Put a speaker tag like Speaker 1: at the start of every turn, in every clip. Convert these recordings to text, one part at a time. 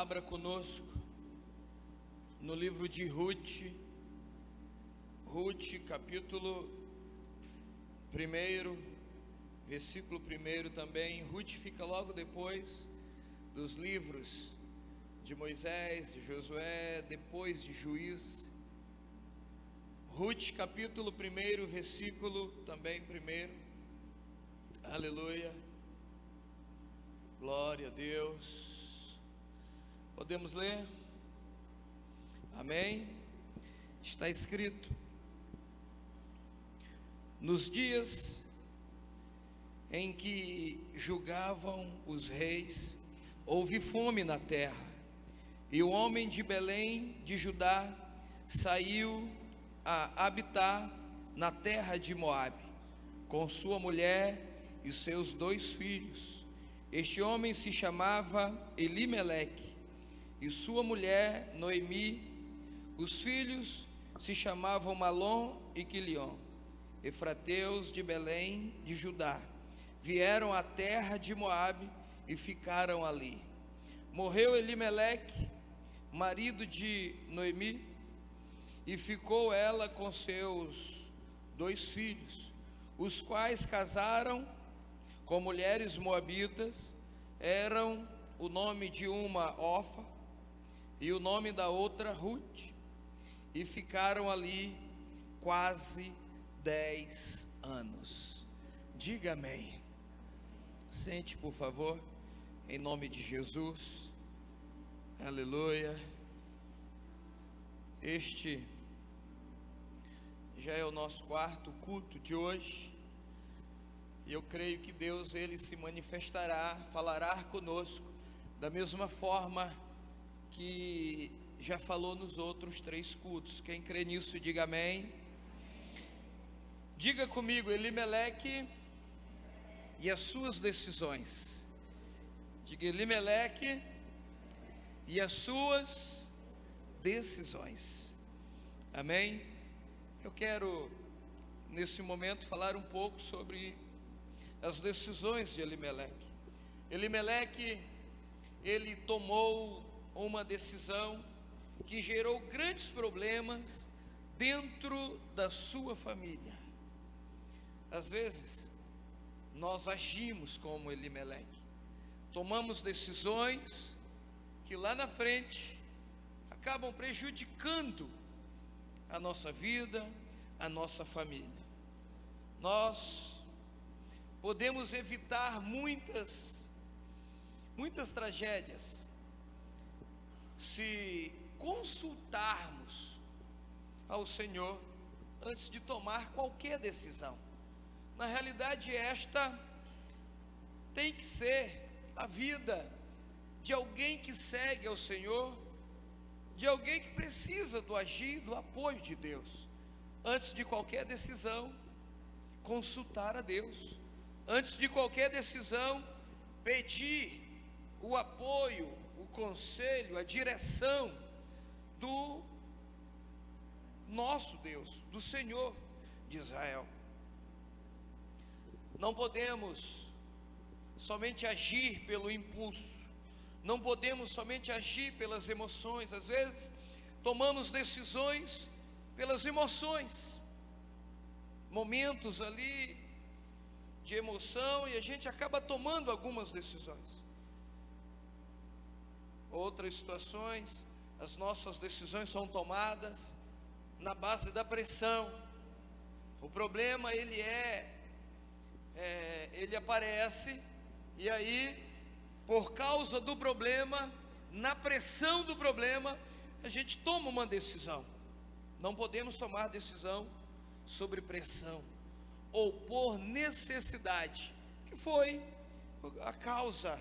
Speaker 1: Abra conosco no livro de Ruth, capítulo 1, versículo 1 também. Ruth fica logo depois dos livros de Moisés, de Josué, depois de Juízes. Ruth, capítulo 1, versículo também 1. Aleluia. Glória a Deus. Podemos ler? Amém? Está escrito: nos dias em que julgavam os reis, houve fome na terra, e o homem de Belém de Judá saiu a habitar na terra de Moabe, com sua mulher e seus 2 filhos. Este homem se chamava Elimeleque, e sua mulher Noemi. Os filhos se chamavam Malom e Quilion, efrateus de Belém de Judá. Vieram à terra de Moabe e ficaram ali. Morreu Elimeleque, marido de Noemi, e ficou ela com seus 2 filhos, os quais casaram com mulheres moabitas. Eram o nome de uma Orfa e o nome da outra Ruth, e ficaram ali quase 10 anos. Diga amém. Sente, por favor, em nome de Jesus. Aleluia. Este já é o nosso 4º culto de hoje, e eu creio que Deus, Ele se manifestará, falará conosco da mesma forma que já falou nos outros 3 cultos. Quem crê nisso, diga amém. Diga comigo: Elimeleque e as suas decisões. Diga: Elimeleque e as suas decisões. Amém? Eu quero nesse momento falar um pouco sobre as decisões de Elimeleque. Elimeleque, ele tomou uma decisão que gerou grandes problemas dentro da sua família. Às vezes nós agimos como Elimeleque, tomamos decisões que lá na frente acabam prejudicando a nossa vida, a nossa família. Nós podemos evitar muitas tragédias se consultarmos ao Senhor antes de tomar qualquer decisão. Na realidade, esta tem que ser a vida de alguém que segue ao Senhor, de alguém que precisa do agir, do apoio de Deus. Antes de qualquer decisão, consultar a Deus. Antes de qualquer decisão, pedir o apoio, o conselho, a direção do nosso Deus, do Senhor de Israel. Não podemos somente agir pelo impulso, não podemos somente agir pelas emoções. Às vezes tomamos decisões pelas emoções, momentos ali de emoção, e a gente acaba tomando algumas decisões. Outras situações, as nossas decisões são tomadas na base da pressão. O problema ele aparece, e aí, por causa do problema, na pressão do problema, a gente toma uma decisão. Não podemos tomar decisão sobre pressão ou por necessidade, que foi a causa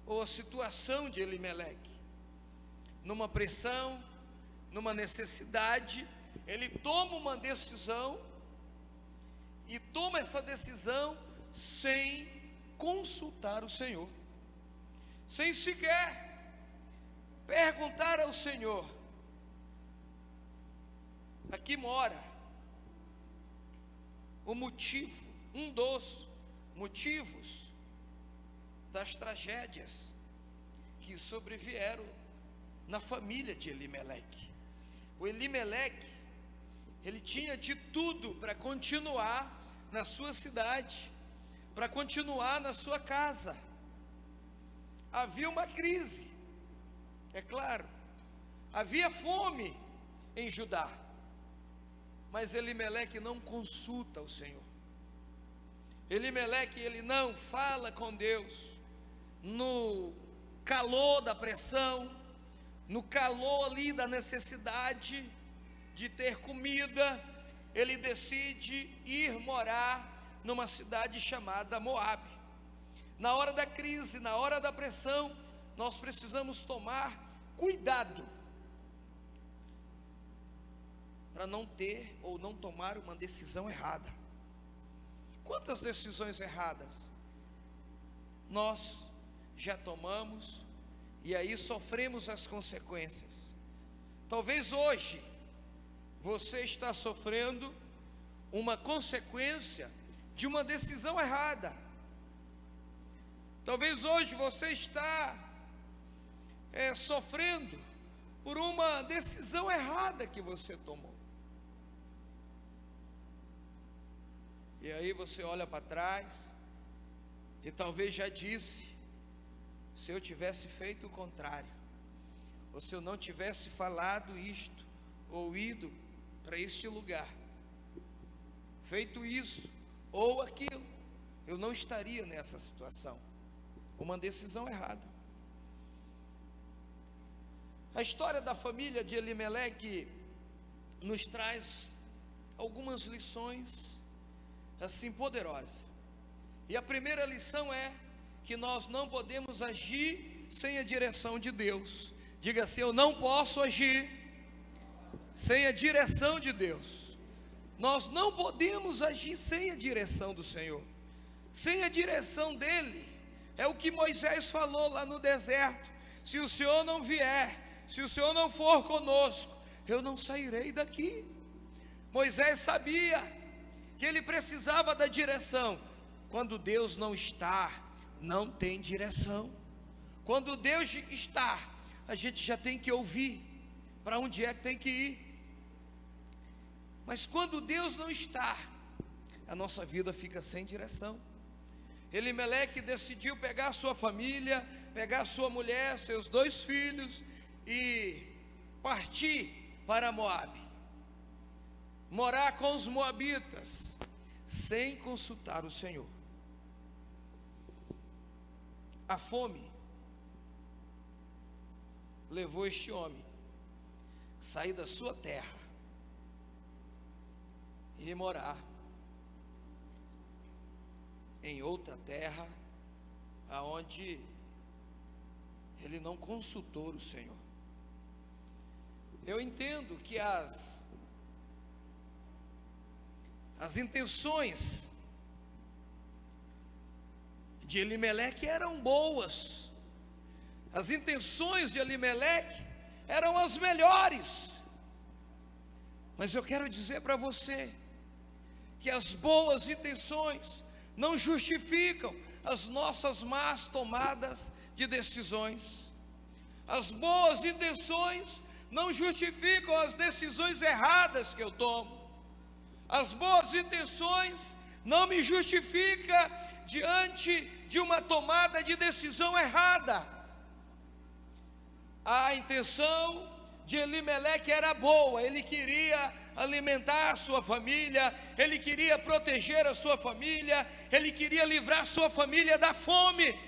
Speaker 1: ou a situação de Elimeleque. Numa pressão, numa necessidade, ele toma uma decisão, e toma essa decisão sem consultar o Senhor, sem sequer perguntar ao Senhor. Aqui mora o motivo, um dos motivos das tragédias que sobrevieram na família de Elimeleque. O Elimeleque, ele tinha de tudo para continuar na sua cidade, para continuar na sua casa. Havia uma crise, é claro, havia fome em Judá, mas Elimeleque não consulta o Senhor. Elimeleque, ele não fala com Deus no calor da pressão, no calor ali da necessidade de ter comida. Ele decide ir morar numa cidade chamada Moabe. Na hora da crise, na hora da pressão, nós precisamos tomar cuidado para não ter ou não tomar uma decisão errada. Quantas decisões erradas nós já tomamos e aí sofremos as consequências? Talvez hoje você está sofrendo uma consequência de uma decisão errada. Talvez hoje você está sofrendo por uma decisão errada que você tomou. E aí você olha para trás e talvez já disse: se eu tivesse feito o contrário, ou se eu não tivesse falado isto, ou ido para este lugar, feito isso ou aquilo, eu não estaria nessa situação. Uma decisão errada. A história da família de Elimeleque nos traz algumas lições assim poderosas. E a primeira lição é que nós não podemos agir sem a direção de Deus. Diga assim: eu não posso agir sem a direção de Deus. Nós não podemos agir sem a direção do Senhor, sem a direção dele. É o que Moisés falou lá no deserto: se o Senhor não vier, se o Senhor não for conosco, eu não sairei daqui. Moisés sabia que ele precisava da direção. Quando Deus não está, não tem direção. Quando Deus está, a gente já tem que ouvir para onde é que tem que ir. Mas quando Deus não está, a nossa vida fica sem direção. Elimeleque decidiu pegar sua família, pegar sua mulher, seus 2 filhos e partir para Moabe, morar com os moabitas, sem consultar o Senhor. A fome levou este homem a sair da sua terra e morar em outra terra, aonde ele não consultou o Senhor. Eu entendo que as intenções de Elimeleque eram boas, as intenções de Elimeleque eram as melhores, mas eu quero dizer para você que as boas intenções não justificam as nossas más tomadas de decisões. As boas intenções não justificam as decisões erradas que eu tomo. As boas intenções não me justificam diante de uma tomada de decisão errada. A intenção de Elimeleque era boa, ele queria alimentar a sua família, ele queria proteger a sua família, ele queria livrar a sua família da fome.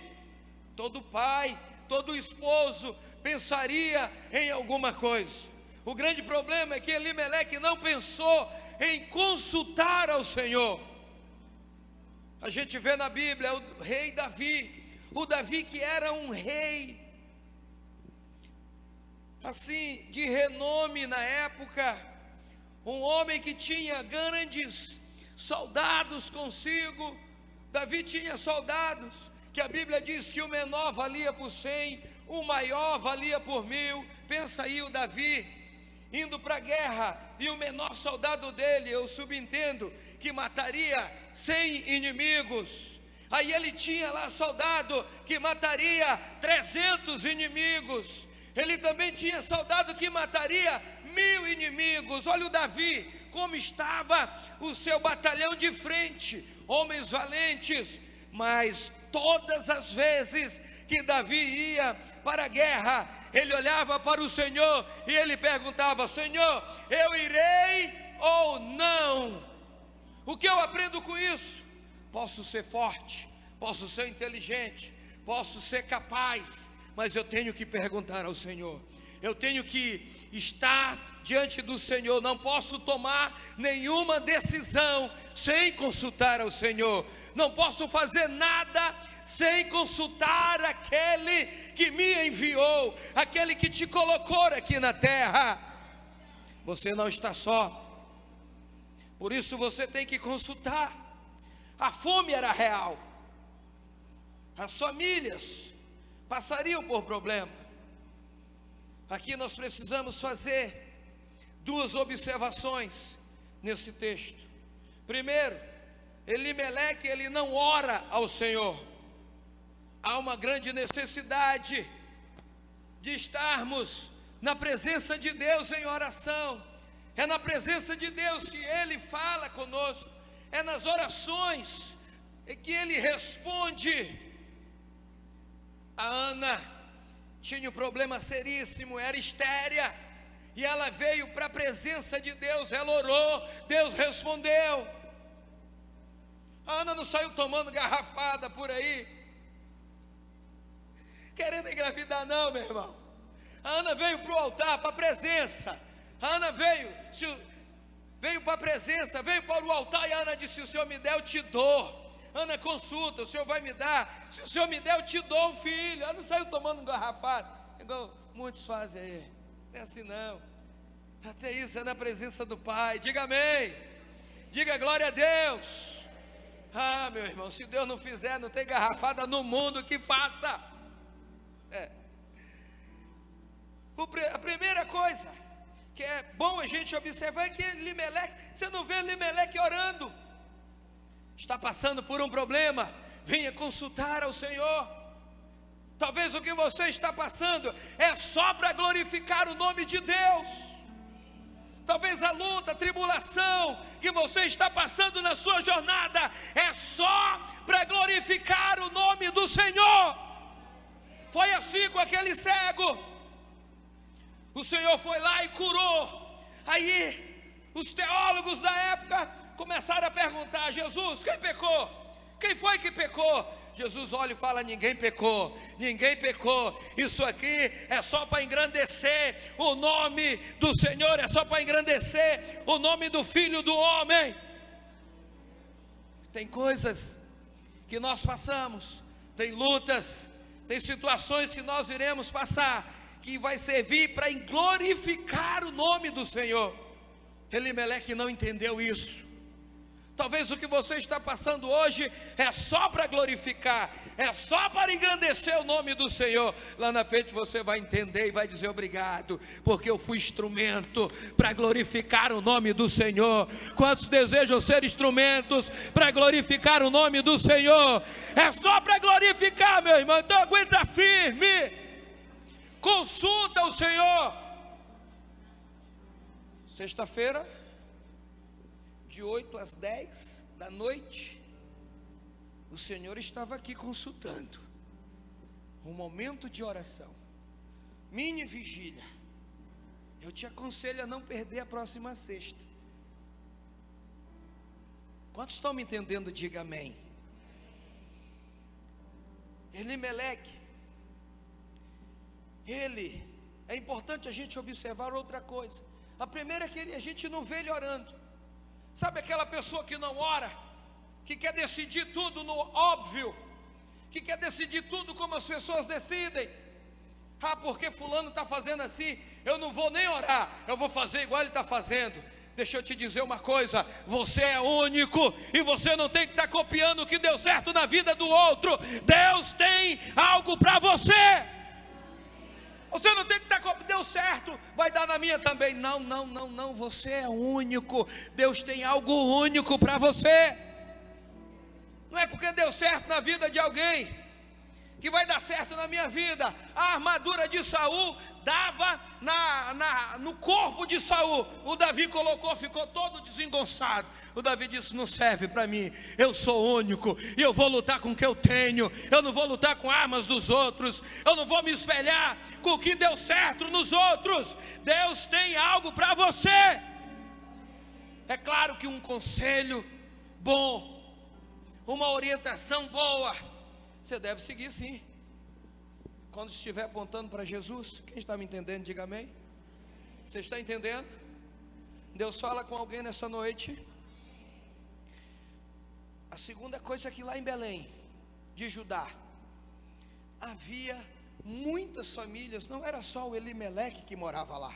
Speaker 1: Todo pai, todo esposo pensaria em alguma coisa. O grande problema é que Elimeleque não pensou em consultar ao Senhor. A gente vê na Bíblia o rei Davi, o Davi que era um rei assim de renome na época, um homem que tinha grandes soldados consigo. Davi tinha soldados que a Bíblia diz que o menor valia por 100, o maior valia por 1000. Pensa aí o Davi indo para a guerra e o menor soldado dele, eu subentendo que mataria 100 inimigos. Aí ele tinha lá soldado que mataria 300 inimigos. Ele também tinha soldado que mataria 1000 inimigos. Olha o Davi, como estava o seu batalhão de frente, homens valentes. Mas todas as vezes que Davi ia para a guerra, ele olhava para o Senhor e ele perguntava: Senhor, eu irei ou não? O que eu aprendo com isso? Posso ser forte, posso ser inteligente, posso ser capaz, mas eu tenho que perguntar ao Senhor. Eu tenho que estar diante do Senhor. Não posso tomar nenhuma decisão sem consultar ao Senhor. Não posso fazer nada sem consultar aquele que me enviou, aquele que te colocou aqui na terra. Você não está só. Por isso você tem que consultar. A fome era real. As famílias passariam por problema. Aqui nós precisamos fazer 2 observações nesse texto. Primeiro, Elimeleque, ele não ora ao Senhor. Há uma grande necessidade de estarmos na presença de Deus em oração. É na presença de Deus que Ele fala conosco. É nas orações que Ele responde. A Ana tinha um problema seríssimo, era estéria, e ela veio para a presença de Deus, ela orou, Deus respondeu. A Ana não saiu tomando garrafada por aí, querendo engravidar não, meu irmão. A Ana veio para o altar, para a presença. A Ana veio para a presença, veio para o altar, e a Ana disse: se o Senhor me der, eu te dou. Ana, consulta, o Senhor vai me dar. Se o Senhor me der, eu te dou um filho. Ela não saiu tomando um garrafado, igual muitos fazem aí. Não é assim não. Até isso é na presença do Pai. Diga amém. Diga glória a Deus. Ah, meu irmão, se Deus não fizer, não tem garrafada no mundo que faça. A primeira coisa que é bom a gente observar é que Elimeleque, você não vê Elimeleque orando. Está passando por um problema, venha consultar ao Senhor. Talvez o que você está passando é só para glorificar o nome de Deus. Talvez a luta, a tribulação que você está passando na sua jornada é só para glorificar o nome do Senhor. Foi assim com aquele cego. O Senhor foi lá e curou. Aí os teólogos da época começaram a perguntar: Jesus, quem pecou? Quem foi que pecou? Jesus olha e fala: ninguém pecou, ninguém pecou. Isso aqui é só para engrandecer o nome do Senhor, é só para engrandecer o nome do Filho do Homem. Tem coisas que nós passamos, tem lutas, tem situações que nós iremos passar, que vai servir para glorificar o nome do Senhor. Elimeleque não entendeu isso. Talvez o que você está passando hoje é só para glorificar, é só para engrandecer o nome do Senhor. Lá na frente você vai entender e vai dizer: obrigado, porque eu fui instrumento para glorificar o nome do Senhor. Quantos desejam ser instrumentos para glorificar o nome do Senhor? É só para glorificar, meu irmão. Então aguenta firme, consulta o Senhor. Sexta-feira, de 8 às 10 da noite, o Senhor estava aqui consultando. Um momento de oração, mini vigília. Eu te aconselho a não perder a próxima sexta. Quantos estão me entendendo? Diga amém. Elimeleque, é importante a gente observar outra coisa. A primeira é que a gente não vê ele orando. Sabe aquela pessoa que não ora, que quer decidir tudo no óbvio, que quer decidir tudo como as pessoas decidem? Ah, porque fulano está fazendo assim, eu não vou nem orar, eu vou fazer igual ele está fazendo. Deixa eu te dizer uma coisa: você é único e você não tem que estar copiando o que deu certo na vida do outro. Deus tem algo para você. Você não tem que estar copiando. Deu certo, vai dar na minha também. Não, você é único. Deus tem algo único para você. Não é porque deu certo na vida de alguém que vai dar certo na minha vida. A armadura de Saul dava no corpo de Saul. O Davi colocou, ficou todo desengonçado. O Davi disse: não serve para mim, eu sou único, e eu vou lutar com o que eu tenho. Eu não vou lutar com armas dos outros, eu não vou me espelhar com o que deu certo nos outros. Deus tem algo para você. É claro que um conselho bom, uma orientação boa, você deve seguir sim. Quando estiver apontando para Jesus. Quem está me entendendo, diga amém. Você está entendendo? Deus fala com alguém nessa noite. A segunda coisa é que lá em Belém de Judá havia muitas famílias. Não era só o Elimeleque que morava lá.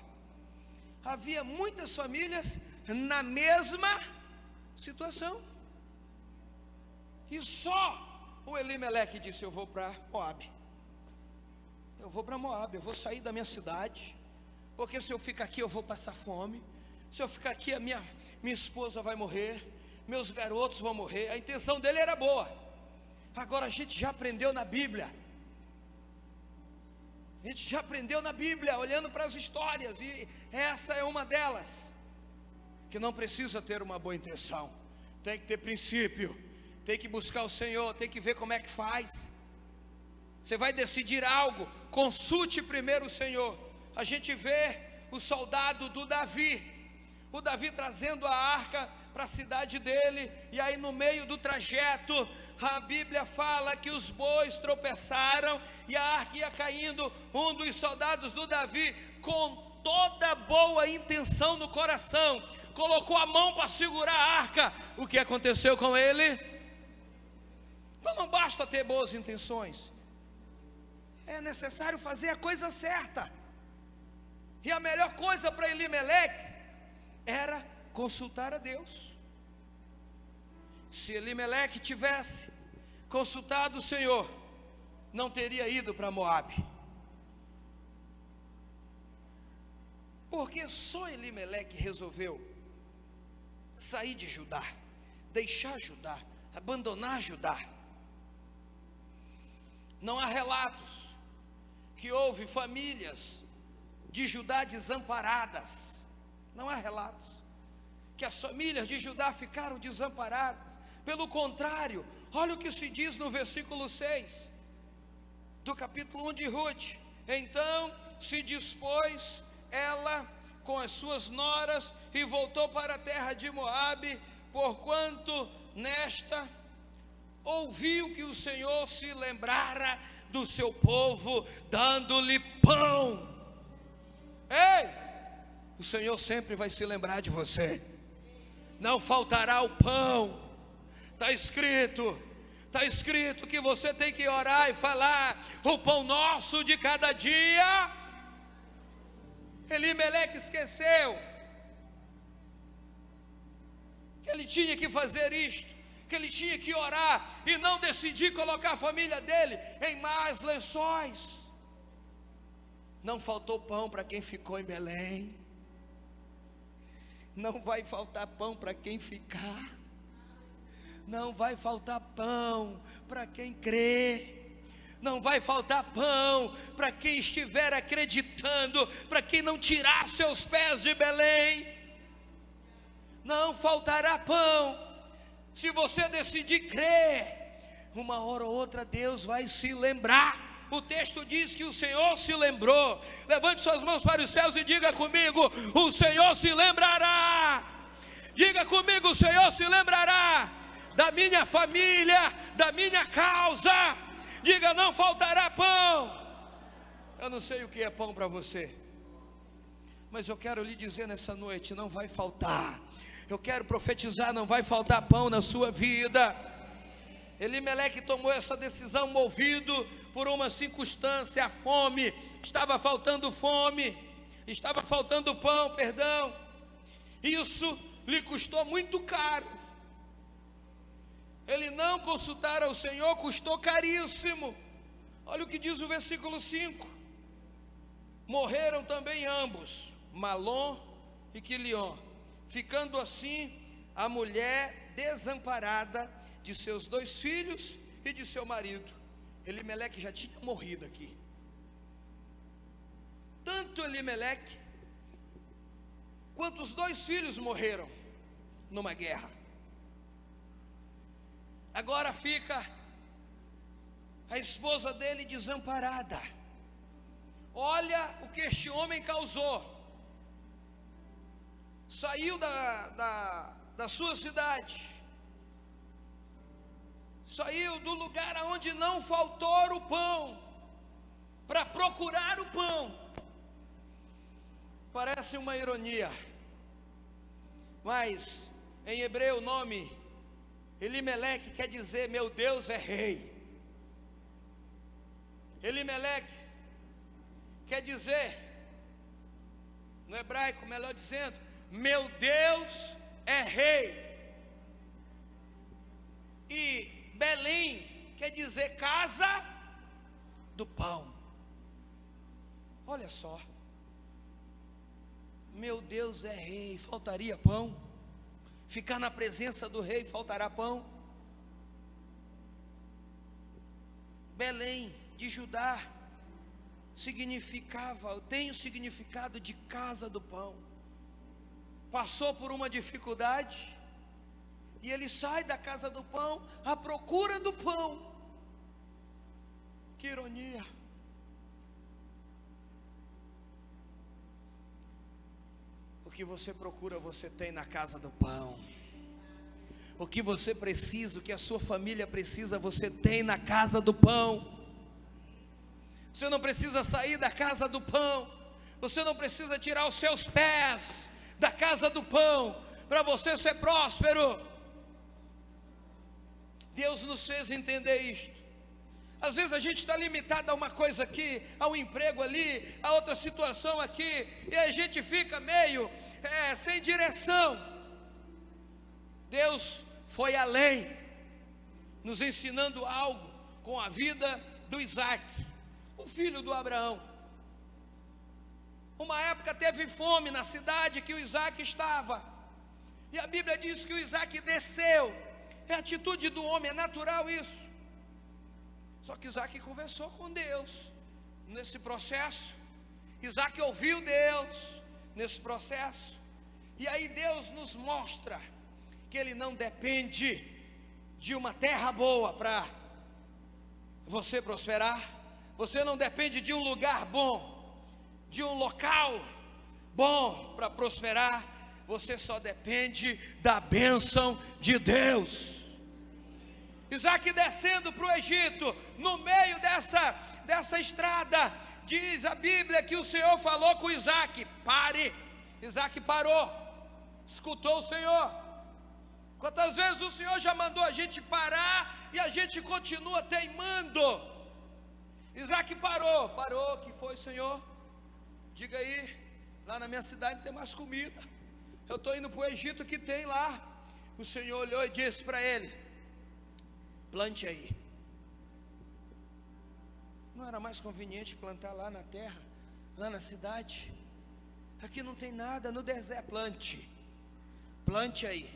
Speaker 1: Havia muitas famílias na mesma situação. E só o Elimeleque disse: eu vou para Moabe. Eu vou para Moabe, eu vou sair da minha cidade, porque se eu ficar aqui eu vou passar fome. Se eu ficar aqui a minha esposa vai morrer, meus garotos vão morrer. A intenção dele era boa. Agora a gente já aprendeu na Bíblia. A gente já aprendeu na Bíblia, olhando para as histórias, e essa é uma delas, que não precisa ter uma boa intenção, tem que ter princípio, tem que buscar o Senhor, tem que ver como é que faz. Você vai decidir algo, consulte primeiro o Senhor. A gente vê o soldado do Davi, o Davi trazendo a arca para a cidade dele, e aí no meio do trajeto, a Bíblia fala que os bois tropeçaram, e a arca ia caindo. Um dos soldados do Davi, com toda boa intenção no coração, colocou a mão para segurar a arca. O que aconteceu com ele? Então não basta ter boas intenções, é necessário fazer a coisa certa. E a melhor coisa para Elimeleque era consultar a Deus. Se Elimeleque tivesse consultado o Senhor, não teria ido para Moabe. Porque só Elimeleque resolveu sair de Judá, deixar Judá, abandonar Judá. Não há relatos que houve famílias de Judá desamparadas. Não há relatos que as famílias de Judá ficaram desamparadas. Pelo contrário, olha o que se diz no versículo 6 do capítulo 1 de Ruth. Então se dispôs ela com as suas noras e voltou para a terra de Moabe, porquanto nesta ouviu que o Senhor se lembrara do seu povo, dando-lhe pão. Ei, o Senhor sempre vai se lembrar de você. Não faltará o pão. Está escrito que você tem que orar e falar: o pão nosso de cada dia. Elimeleque esqueceu que ele tinha que fazer isto, que ele tinha que orar e não decidir colocar a família dele em más lençóis. Não faltou pão para quem ficou em Belém. Não vai faltar pão para quem ficar. Não vai faltar pão para quem crê. Não vai faltar pão para quem estiver acreditando, para quem não tirar seus pés de Belém. Não faltará pão. Se você decidir crer, uma hora ou outra Deus vai se lembrar. O texto diz que o Senhor se lembrou. Levante suas mãos para os céus e diga comigo: o Senhor se lembrará. Diga comigo: o Senhor se lembrará da minha família, da minha causa. Diga: não faltará pão. Eu não sei o que é pão para você, mas eu quero lhe dizer nessa noite: não vai faltar. Eu quero profetizar: não vai faltar pão na sua vida. Elimeleque tomou essa decisão movido por uma circunstância, a fome. Estava faltando pão, perdão. Isso lhe custou muito caro. Ele não consultar ao Senhor custou caríssimo. Olha o que diz o versículo 5. Morreram também ambos, Malom e Quilion, ficando assim a mulher desamparada de seus 2 filhos e de seu marido. Elimeleque já tinha morrido aqui. Tanto Elimeleque quanto os 2 filhos morreram numa guerra. Agora fica a esposa dele desamparada. Olha o que este homem causou. Saiu da sua cidade, saiu do lugar onde não faltou o pão, para procurar o pão. Parece uma ironia, mas em hebreu o nome Elimeleque quer dizer meu Deus é rei. Elimeleque quer dizer, no hebraico, melhor dizendo, meu Deus é rei. E Belém quer dizer casa do pão. Olha só, meu Deus é rei, faltaria pão? Ficar na presença do rei, faltará pão? Belém de Judá significava, tem o significado de casa do pão. Passou por uma dificuldade e ele sai da casa do pão à procura do pão. Que ironia! O que você procura, você tem na casa do pão. O que você precisa, o que a sua família precisa, você tem na casa do pão. Você não precisa sair da casa do pão. Você não precisa tirar os seus pés da casa do pão para você ser próspero. Deus nos fez entender isto. Às vezes a gente está limitado a uma coisa aqui, a um emprego ali, a outra situação aqui, e a gente fica meio sem direção. Deus foi além, nos ensinando algo com a vida do Isaac, o filho do Abraão. Uma época teve fome na cidade que o Isaac estava, e a Bíblia diz que o Isaac desceu. É atitude do homem, é natural isso. Só que Isaac conversou com Deus nesse processo. Isaac ouviu Deus nesse processo. E aí Deus nos mostra que Ele não depende de uma terra boa para você prosperar. Você não depende de um lugar bom, de um local bom para prosperar. Você só depende da bênção de Deus. Isaac descendo para o Egito, no meio dessa estrada, diz a Bíblia que o Senhor falou com Isaac: pare. Isaac parou, escutou o Senhor. Quantas vezes o Senhor já mandou a gente parar e a gente continua teimando? Isaac parou, que foi, Senhor? Diga aí, lá na minha cidade não tem mais comida, eu estou indo para o Egito, que tem lá. O Senhor olhou e disse para ele: plante aí. Não era mais conveniente plantar lá na terra, lá na cidade? Aqui não tem nada, no deserto. Plante aí.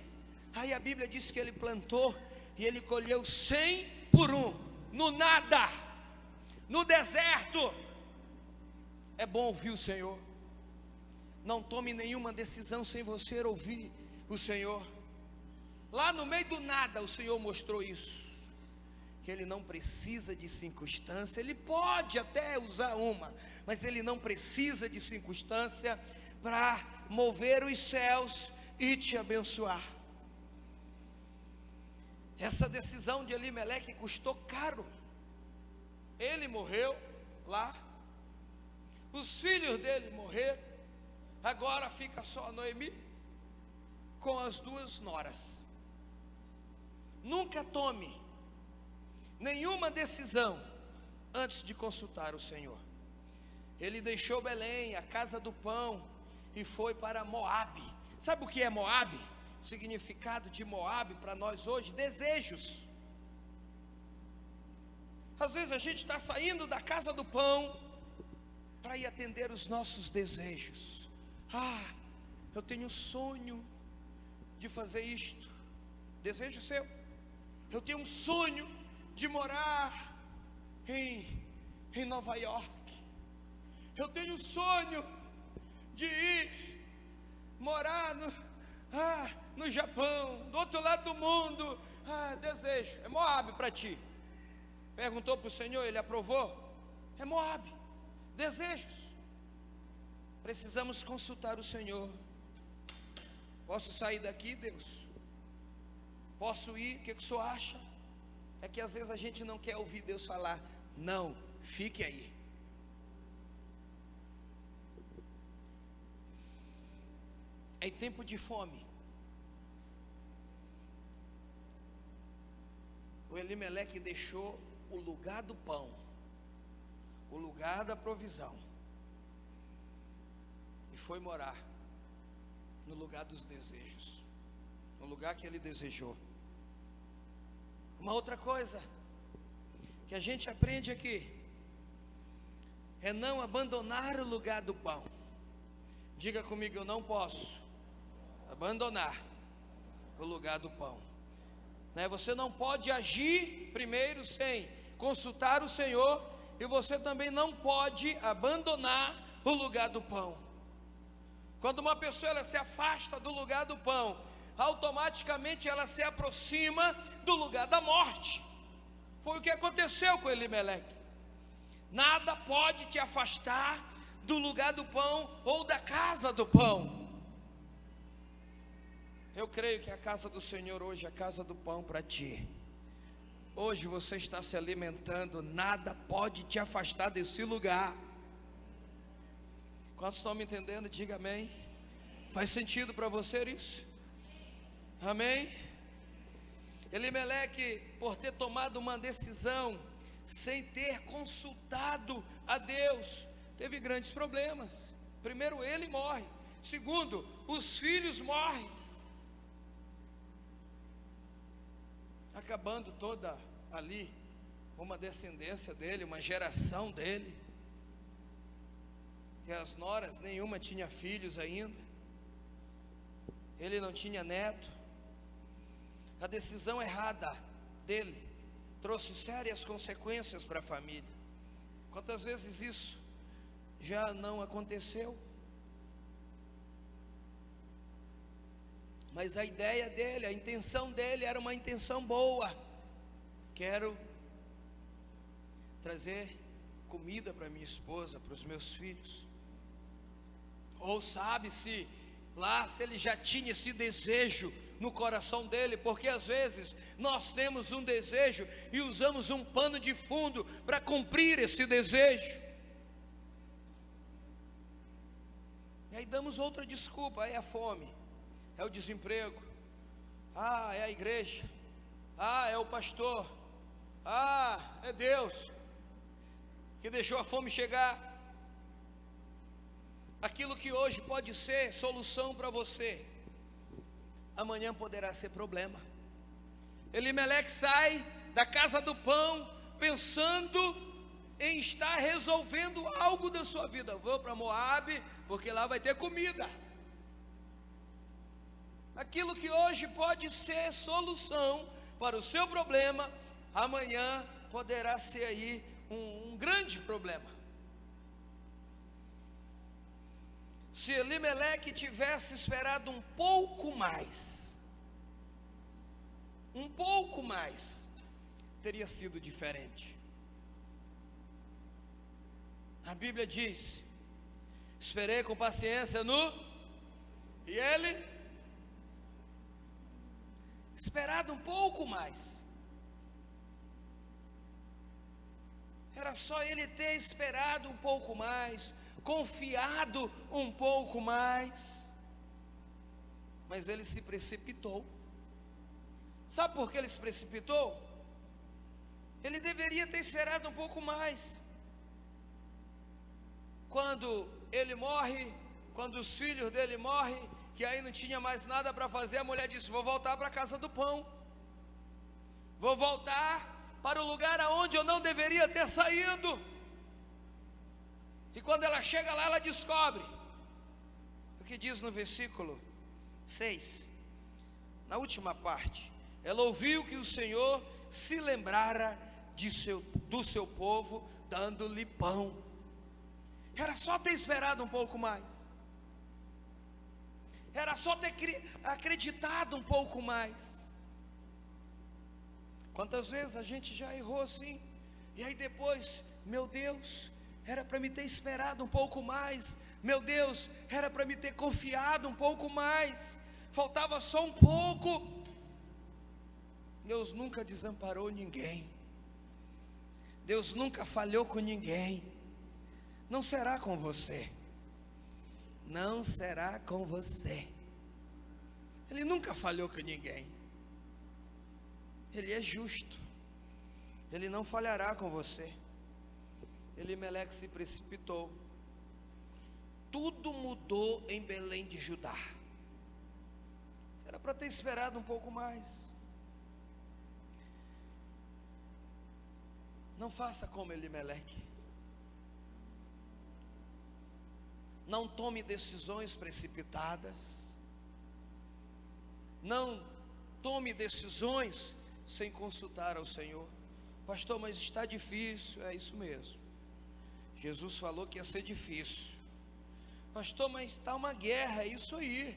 Speaker 1: Aí a Bíblia diz que ele plantou e ele colheu 100 por 1, no nada, no deserto. É bom ouvir o Senhor. Não tome nenhuma decisão sem você ouvir o Senhor. Lá no meio do nada, o Senhor mostrou isso, que Ele não precisa de circunstância. Ele pode até usar uma, mas Ele não precisa de circunstância para mover os céus e te abençoar. Essa decisão de Elimeleque custou caro. Ele morreu lá, os filhos dele morreram, agora fica só Noemi com as 2 noras. Nunca tome nenhuma decisão antes de consultar o Senhor. Ele deixou Belém, a casa do pão, e foi para Moabe. Sabe o que é Moabe? O significado de Moabe para nós hoje: desejos. Às vezes a gente está saindo da casa do pão para ir atender os nossos desejos. Eu tenho um sonho de fazer isto. Desejo seu. Eu tenho um sonho de morar em Nova York. Eu tenho um sonho de ir morar no Japão, do outro lado do mundo. Desejo. É Moabe para ti. Perguntou para o Senhor, Ele aprovou? É Moabe. Desejos. Precisamos consultar o Senhor. Posso sair daqui, Deus? Posso ir? O que o Senhor acha? É que às vezes a gente não quer ouvir Deus falar. Não, fique aí. Em tempo de fome, o Elimeleque deixou o lugar do pão, o lugar da provisão, e foi morar no lugar dos desejos, no lugar que ele desejou. Uma outra coisa que a gente aprende aqui é não abandonar o lugar do pão. Diga comigo, eu não posso abandonar o lugar do pão. Você não pode agir primeiro sem consultar o Senhor, e você também não pode abandonar o lugar do pão. Quando uma pessoa ela se afasta do lugar do pão, automaticamente ela se aproxima do lugar da morte. Foi o que aconteceu com Elimeleque. Nada pode te afastar do lugar do pão ou da casa do pão. Eu creio que a casa do Senhor hoje é a casa do pão para ti. Hoje você está se alimentando, nada pode te afastar desse lugar. Quantos estão me entendendo? Diga amém. Faz sentido para você isso? Amém? Elimeleque, por ter tomado uma decisão sem ter consultado a Deus, teve grandes problemas. Primeiro, ele morre. Segundo, os filhos morrem, acabando toda ali uma descendência dele, uma geração dele. Que as noras, nenhuma tinha filhos ainda, ele não tinha neto. A decisão errada dele trouxe sérias consequências para a família. Quantas vezes isso já não aconteceu? Mas a ideia dele, a intenção dele era uma intenção boa. Quero trazer comida para minha esposa, para os meus filhos. Ou sabe-se lá se ele já tinha esse desejo no coração dele, porque às vezes nós temos um desejo e usamos um pano de fundo para cumprir esse desejo. E aí damos outra desculpa, é a fome, é o desemprego, é a igreja, é o pastor, é Deus que deixou a fome chegar. Aquilo que hoje pode ser solução para você, amanhã poderá ser problema. Elimeleque sai da casa do pão pensando em estar resolvendo algo da sua vida. Vou para Moabe porque lá vai ter comida. Aquilo que hoje pode ser solução para o seu problema, amanhã poderá ser aí um grande problema. Se Elimeleque tivesse esperado um pouco mais, teria sido diferente. A Bíblia diz: esperei com paciência e ele, esperado um pouco mais, era só ele ter esperado um pouco mais, confiado um pouco mais, mas ele se precipitou. Sabe por que ele se precipitou? Ele deveria ter esperado um pouco mais. Quando ele morre, quando os filhos dele morrem, que aí não tinha mais nada para fazer, a mulher disse: vou voltar para a casa do pão, vou voltar para o lugar aonde eu não deveria ter saído. E quando ela chega lá, ela descobre o que diz no versículo 6, na última parte: ela ouviu que o Senhor se lembrara do seu povo, dando-lhe pão. Era só ter esperado um pouco mais. Era só ter acreditado um pouco mais. Quantas vezes a gente já errou assim, e aí depois, meu Deus, era para me ter esperado um pouco mais, meu Deus, era para me ter confiado um pouco mais, faltava só um pouco. Deus nunca desamparou ninguém, Deus nunca falhou com ninguém. Não será com você, não será com você. Ele nunca falhou com ninguém. Ele é justo, Ele não falhará com você. Elimeleque se precipitou. Tudo mudou em Belém de Judá. Era para ter esperado um pouco mais. Não faça como Elimeleque. Não tome decisões precipitadas. Não tome decisões sem consultar ao Senhor. Pastor, mas está difícil. É isso mesmo. Jesus falou que ia ser difícil. Pastor, mas está uma guerra. É isso aí.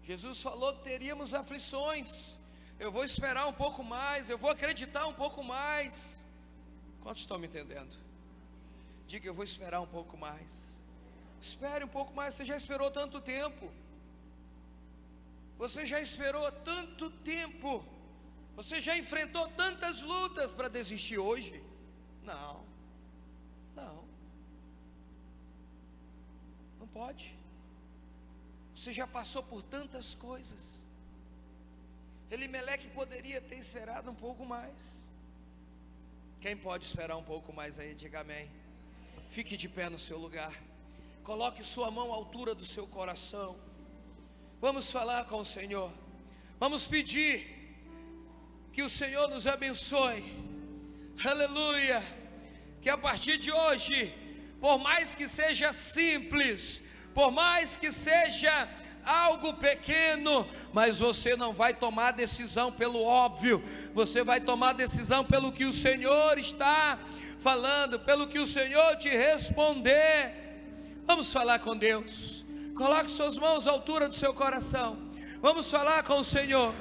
Speaker 1: Jesus falou que teríamos aflições. Eu vou esperar um pouco mais. Eu vou acreditar um pouco mais. Quantos estão me entendendo? Diga, eu vou esperar um pouco mais. Espere um pouco mais. Você já esperou tanto tempo. Você já esperou tanto tempo. Você já enfrentou tantas lutas para desistir hoje? Não. Não pode. Você já passou por tantas coisas. Elimeleque poderia ter esperado um pouco mais. Quem pode esperar um pouco mais aí, diga amém. Fique de pé no seu lugar. Coloque sua mão à altura do seu coração. Vamos falar com o Senhor. Vamos pedir que o Senhor nos abençoe. Aleluia. Que a partir de hoje, por mais que seja simples, por mais que seja algo pequeno, mas você não vai tomar decisão pelo óbvio. Você vai tomar decisão pelo que o Senhor está falando, pelo que o Senhor te responder. Vamos falar com Deus. Coloque suas mãos à altura do seu coração. Vamos falar com o Senhor.